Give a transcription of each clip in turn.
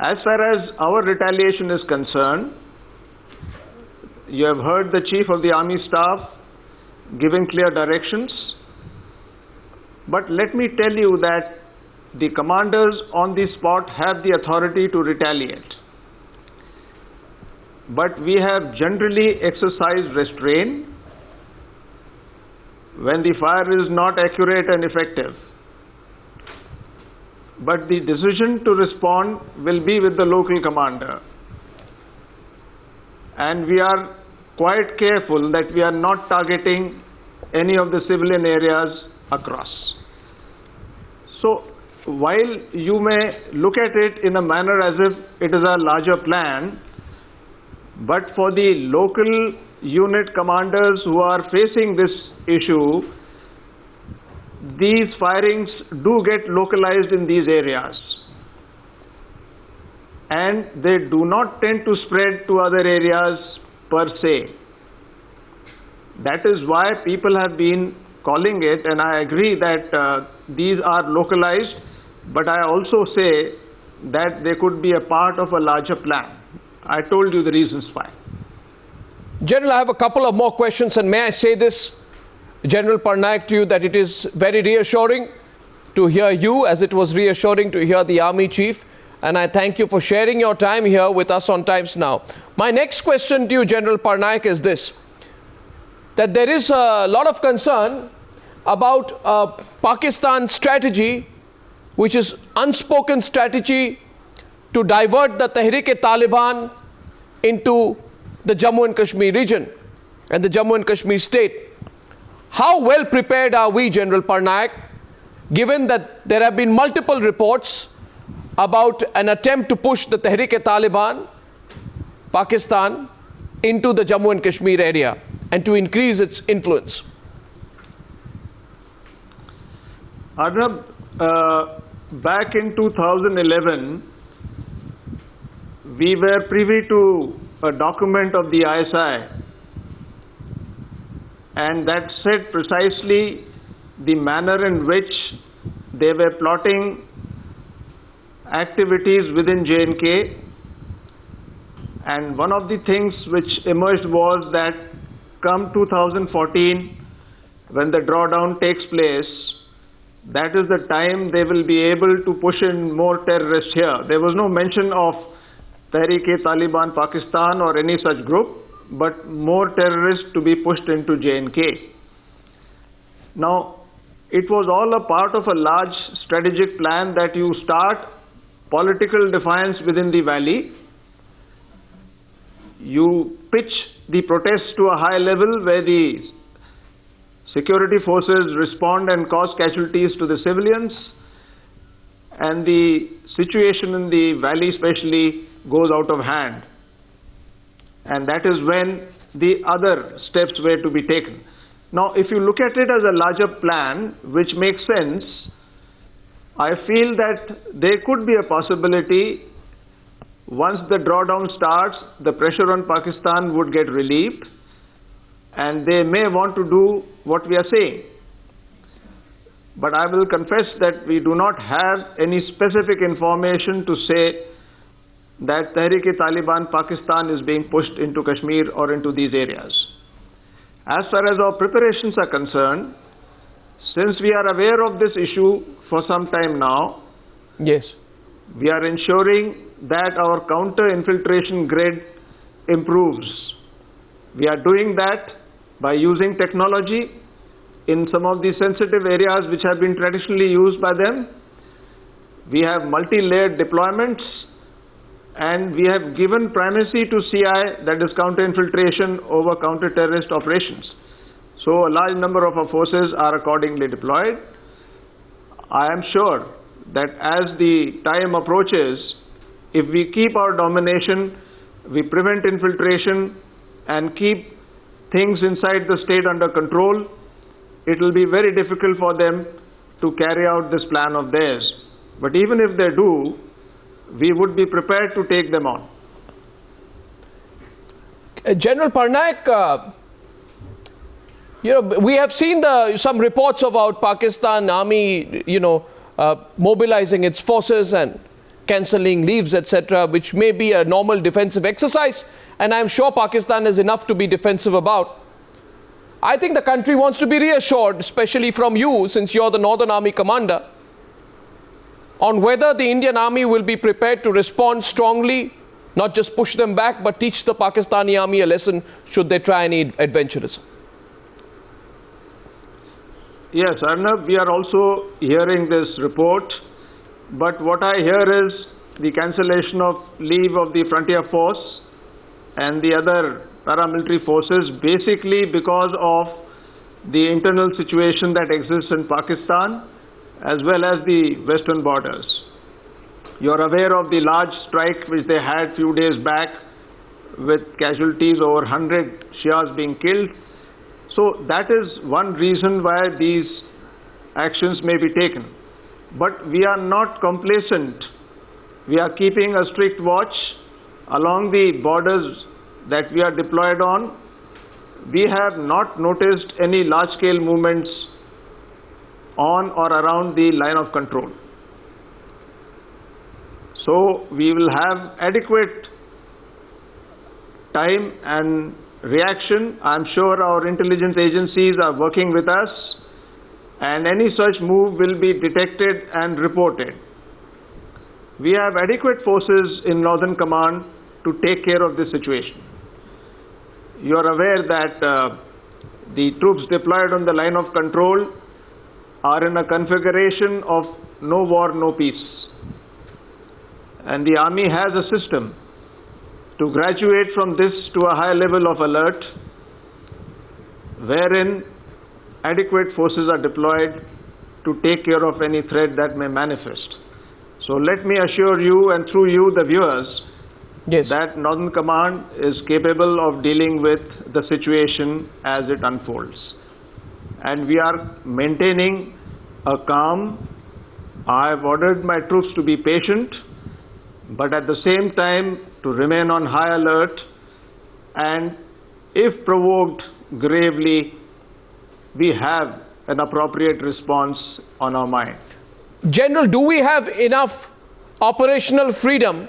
As far as our retaliation is concerned, you have heard the Chief of the Army Staff giving clear directions. But let me tell you that the commanders on the spot have the authority to retaliate. But we have generally exercised restraint when the fire is not accurate and effective. But the decision to respond will be with the local commander. And we are quite careful that we are not targeting any of the civilian areas across. So, while you may look at it in a manner as if it is a larger plan, but for the local unit commanders who are facing this issue, these firings do get localized in these areas. And they do not tend to spread to other areas per se. That is why people have been calling it, and I agree that these are localized, but I also say that they could be a part of a larger plan. I told you the reasons why. General, I have a couple of more questions, and may I say this, General Parnaik, to you, that it is very reassuring to hear you, as it was reassuring to hear the Army Chief, and I thank you for sharing your time here with us on Times Now. My next question to you, General Parnaik, is this, that there is a lot of concern about Pakistan's strategy, which is unspoken strategy to divert the Tehreek-e-Taliban into the Jammu and Kashmir region and the Jammu and Kashmir state. How well prepared are we, General Parnaik, given that there have been multiple reports about an attempt to push the Tehreek-e-Taliban, Pakistan, into the Jammu and Kashmir area and to increase its influence? Arnab, back in 2011, we were privy to a document of the ISI, and that said precisely the manner in which they were plotting activities within J&K. And one of the things which emerged was that come 2014, when the drawdown takes place, that is the time they will be able to push in more terrorists here. There was no mention of Tehreek-e-Taliban Pakistan or any such group, but more terrorists to be pushed into J&K. Now, it was all a part of a large strategic plan that you start political defiance within the valley. You pitch the protests to a high level where the security forces respond and cause casualties to the civilians, and the situation in the valley especially goes out of hand. And that is when the other steps were to be taken. Now, if you look at it as a larger plan, which makes sense, I feel that there could be a possibility once the drawdown starts, the pressure on Pakistan would get relieved, and they may want to do what we are saying. But I will confess that we do not have any specific information to say that Tehreek-e-Taliban Pakistan is being pushed into Kashmir or into these areas. As far as our preparations are concerned, since we are aware of this issue for some time now, yes, we are ensuring that our counter-infiltration grid improves. We are doing that by using technology in some of the sensitive areas which have been traditionally used by them. We have multi-layered deployments, and we have given primacy to CI, that is counter-infiltration, over counter-terrorist operations. So a large number of our forces are accordingly deployed. I am sure that as the time approaches, if we keep our domination, we prevent infiltration and keep things inside the state under control, it will be very difficult for them to carry out this plan of theirs. But even if they do, we would be prepared to take them on. General Parnaik, we have seen some reports about Pakistan Army, mobilizing its forces and cancelling leaves, etc., which may be a normal defensive exercise, and I'm sure Pakistan is enough to be defensive about. I think the country wants to be reassured, especially from you, since you're the Northern Army commander, on whether the Indian Army will be prepared to respond strongly, not just push them back, but teach the Pakistani Army a lesson should they try any adventurism. Yes, Arnab, we are also hearing this report, but what I hear is the cancellation of leave of the Frontier Force and the other paramilitary forces basically because of the internal situation that exists in Pakistan as well as the western borders. You are aware of the large strike which they had few days back with casualties, over 100 Shias being killed. So that is one reason why these actions may be taken. But we are not complacent. We are keeping a strict watch along the borders that we are deployed on. We have not noticed any large-scale movements on or around the line of control. So we will have adequate time and reaction. I'm sure our intelligence agencies are working with us, and any such move will be detected and reported. We have adequate forces in Northern Command to take care of this situation. You are aware that the troops deployed on the line of control are in a configuration of no war, no peace. And the Army has a system to graduate from this to a high level of alert, wherein adequate forces are deployed to take care of any threat that may manifest. So let me assure you, and through you, the viewers, yes, that Northern Command is capable of dealing with the situation as it unfolds. And we are maintaining a calm. I have ordered my troops to be patient, but at the same time to remain on high alert, and if provoked gravely, we have an appropriate response on our mind. General, do we have enough operational freedom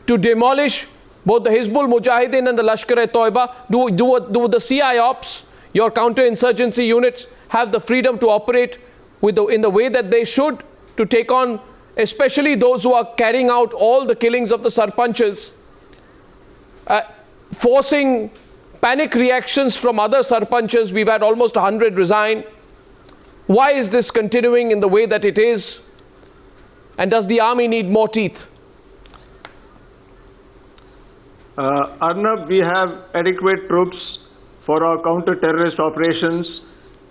to demolish both the Hizbul Mujahideen and the Lashkar-e-Toiba? Do the CI ops, your counterinsurgency units, have the freedom to operate in the way that they should to take on especially those who are carrying out all the killings of the sarpanches, forcing panic reactions from other sarpanches? We've had almost 100 resign. Why is this continuing in the way that it is? And does the army need more teeth? Arnab, we have adequate troops for our counter-terrorist operations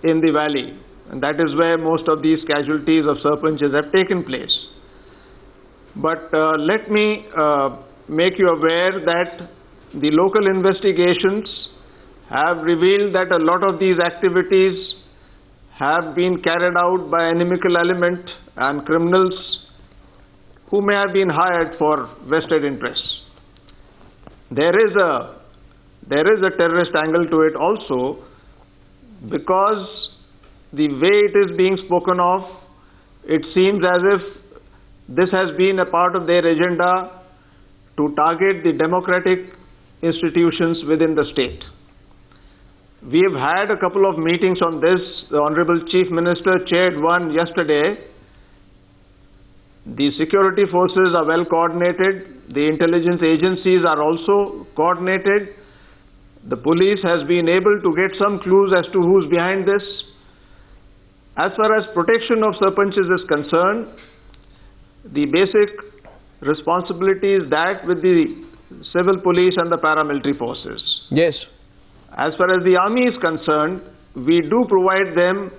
in the valley. And that is where most of these casualties of sarpanches have taken place. But let me make you aware that the local investigations have revealed that a lot of these activities have been carried out by inimical element and criminals who may have been hired for vested interests. There is a terrorist angle to it also, because the way it is being spoken of, it seems as if this has been a part of their agenda to target the democratic institutions within the state. We have had a couple of meetings on this. The Honorable Chief Minister chaired one yesterday. The security forces are well coordinated. The intelligence agencies are also coordinated. The police has been able to get some clues as to who's behind this. As far as protection of sarpanches is concerned, the basic responsibility is that with the civil police and the paramilitary forces. Yes. As far as the army is concerned, we do provide them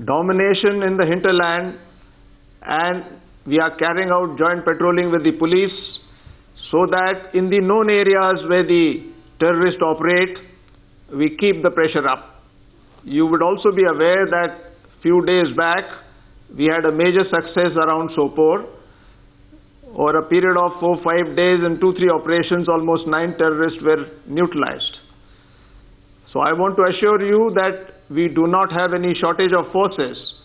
domination in the hinterland, and we are carrying out joint patrolling with the police so that in the known areas where the terrorists operate, we keep the pressure up. You would also be aware that few days back we had a major success around Sopore. Over a period of 4-5 days in 2-3 operations, almost 9 terrorists were neutralized. So I want to assure you that we do not have any shortage of forces,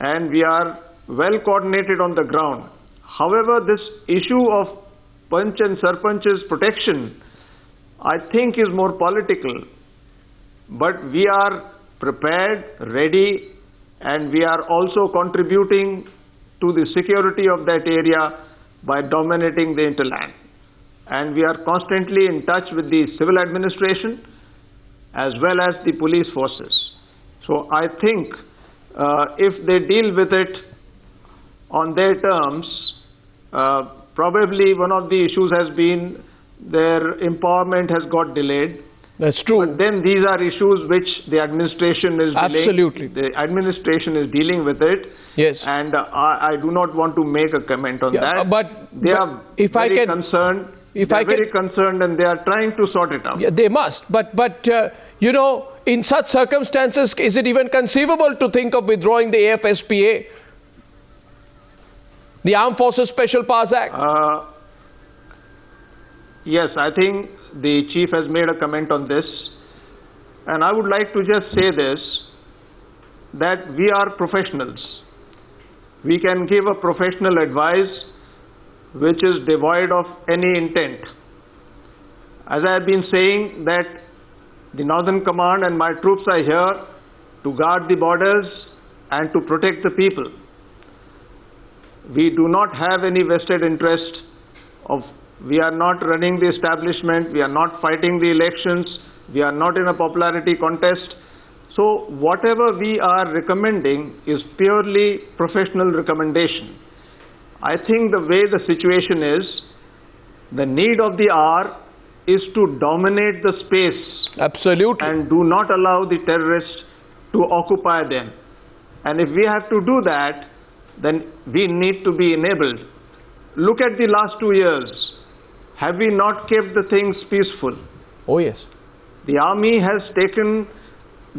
and we are well coordinated on the ground. However, this issue of Panch and Sarpanch's protection, I think, is more political. But we are prepared, ready, and we are also contributing to the security of that area by dominating the hinterland. And we are constantly in touch with the civil administration as well as the police forces. So I think if they deal with it on their terms, probably one of the issues has been their empowerment has got delayed. That's true. But then these are issues which the administration is Absolutely. dealing. The administration is dealing with it. Yes. And I do not want to make a comment on that. But they are if very I can, concerned. If they are I can, very concerned, and they are trying to sort it out. Yeah, they must. But you know, in such circumstances, is it even conceivable to think of withdrawing the AFSPA, the Armed Forces Special Powers Act? Yes, I think the chief has made a comment on this, and I would like to just say this, that we are professionals. We can give a professional advice which is devoid of any intent. As I have been saying, that the Northern Command and my troops are here to guard the borders and to protect the people. We do not have any vested interest of, we are not running the establishment, we are not fighting the elections, we are not in a popularity contest. So whatever we are recommending is purely professional recommendation. I think the way the situation is, the need of the hour is to dominate the space. Absolutely. And do not allow the terrorists to occupy them. And if we have to do that, then we need to be enabled. Look at the last 2 years. Have we not kept the things peaceful? Oh yes. The army has taken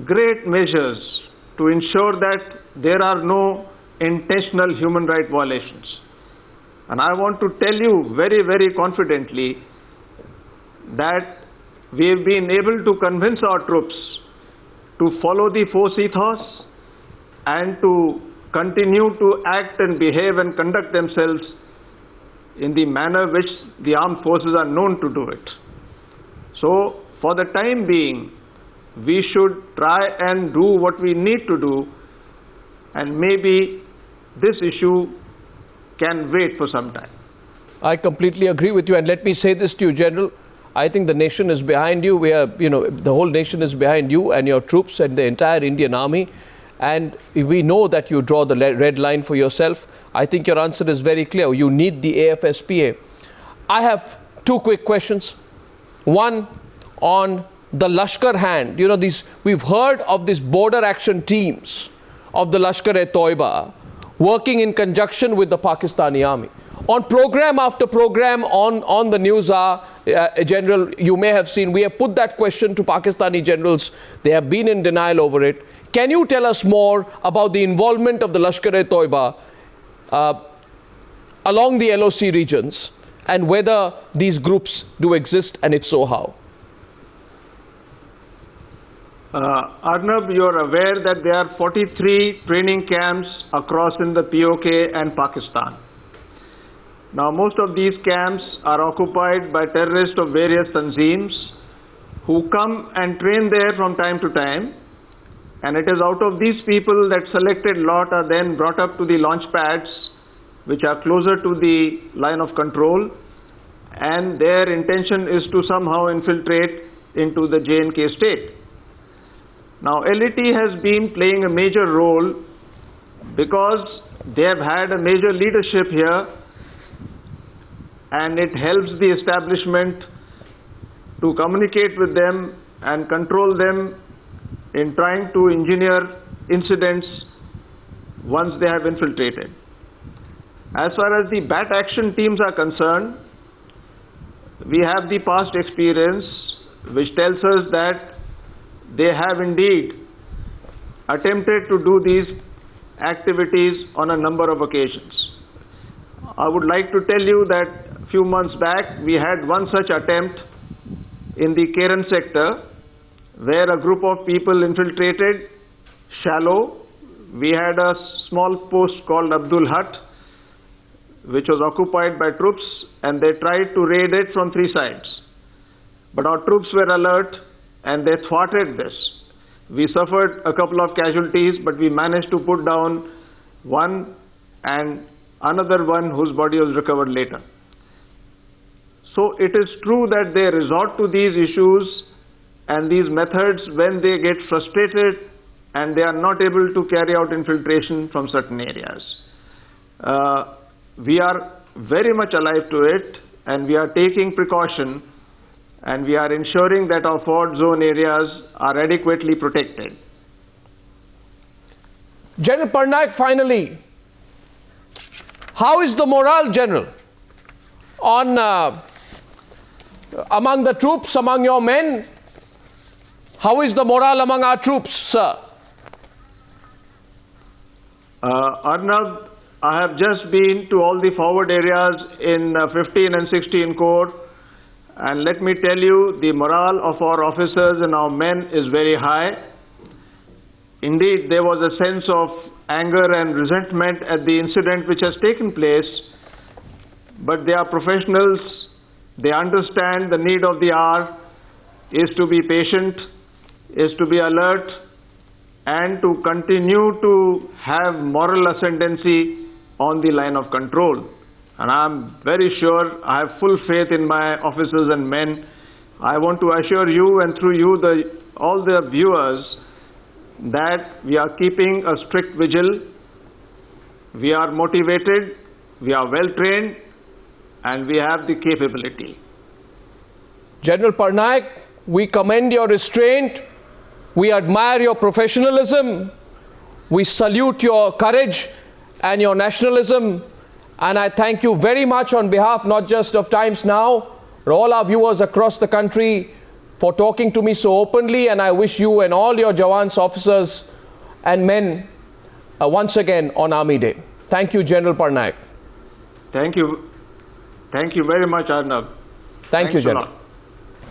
great measures to ensure that there are no intentional human rights violations. And I want to tell you very, very confidently that we have been able to convince our troops to follow the force ethos and to continue to act and behave and conduct themselves in the manner which the armed forces are known to do it. So, for the time being, we should try and do what we need to do, and maybe this issue can wait for some time. I completely agree with you, and let me say this to you, General. I think the nation is behind you. We are, the whole nation is behind you and your troops and the entire Indian Army. And we know that you draw the red line for yourself. I think your answer is very clear. You need the AFSPA. I have two quick questions. One on the Lashkar hand. We've heard of these border action teams of the Lashkar-e-Toiba working in conjunction with the Pakistani army. On program after program on the Newshour, General, you may have seen, we have put that question to Pakistani generals. They have been in denial over it. Can you tell us more about the involvement of the Lashkar-e-Toiba along the LOC regions and whether these groups do exist, and if so, how? Arnab, you are aware that there are 43 training camps across in the POK and Pakistan. Now, most of these camps are occupied by terrorists of various tanzeems who come and train there from time to time. And it is out of these people that selected lot are then brought up to the launch pads, which are closer to the line of control. And their intention is to somehow infiltrate into the J&K state. Now, LET has been playing a major role because they have had a major leadership here, and it helps the establishment to communicate with them and control them in trying to engineer incidents once they have infiltrated. As far as the BAT action teams are concerned, we have the past experience which tells us that they have indeed attempted to do these activities on a number of occasions. I would like to tell you that a few months back we had one such attempt in the Keren sector where a group of people infiltrated shallow. We had a small post called Abdul Hut. which was occupied by troops, and they tried to raid it from three sides. But our troops were alert and they thwarted this. We suffered a couple of casualties, but we managed to put down one and another one whose body was recovered later. So it is true that they resort to these issues and these methods when they get frustrated and they are not able to carry out infiltration from certain areas. We are very much alive to it, and we are taking precaution, and we are ensuring that our fault zone areas are adequately protected. General Parnaik, finally, how is the morale, General, among the troops, among your men? How is the morale among our troops, sir? Arnab, I have just been to all the forward areas in 15 and 16 Corps, and let me tell you, the morale of our officers and our men is very high. Indeed, there was a sense of anger and resentment at the incident which has taken place, but they are professionals. They understand the need of the hour is to be patient, is to be alert, and to continue to have moral ascendancy on the line of control. And I am very sure, I have full faith in my officers and men. I want to assure you, and through you, all the viewers, that we are keeping a strict vigil. We are motivated, we are well trained, and we have the capability. General Parnaik, we commend your restraint. We admire your professionalism. We salute your courage and your nationalism. And I thank you very much on behalf not just of Times Now, but all our viewers across the country for talking to me so openly. And I wish you and all your Jawans, officers and men once again on Army Day. Thank you, General Parnaik. Thank you. Thank you very much, Arnab. Thank you, General.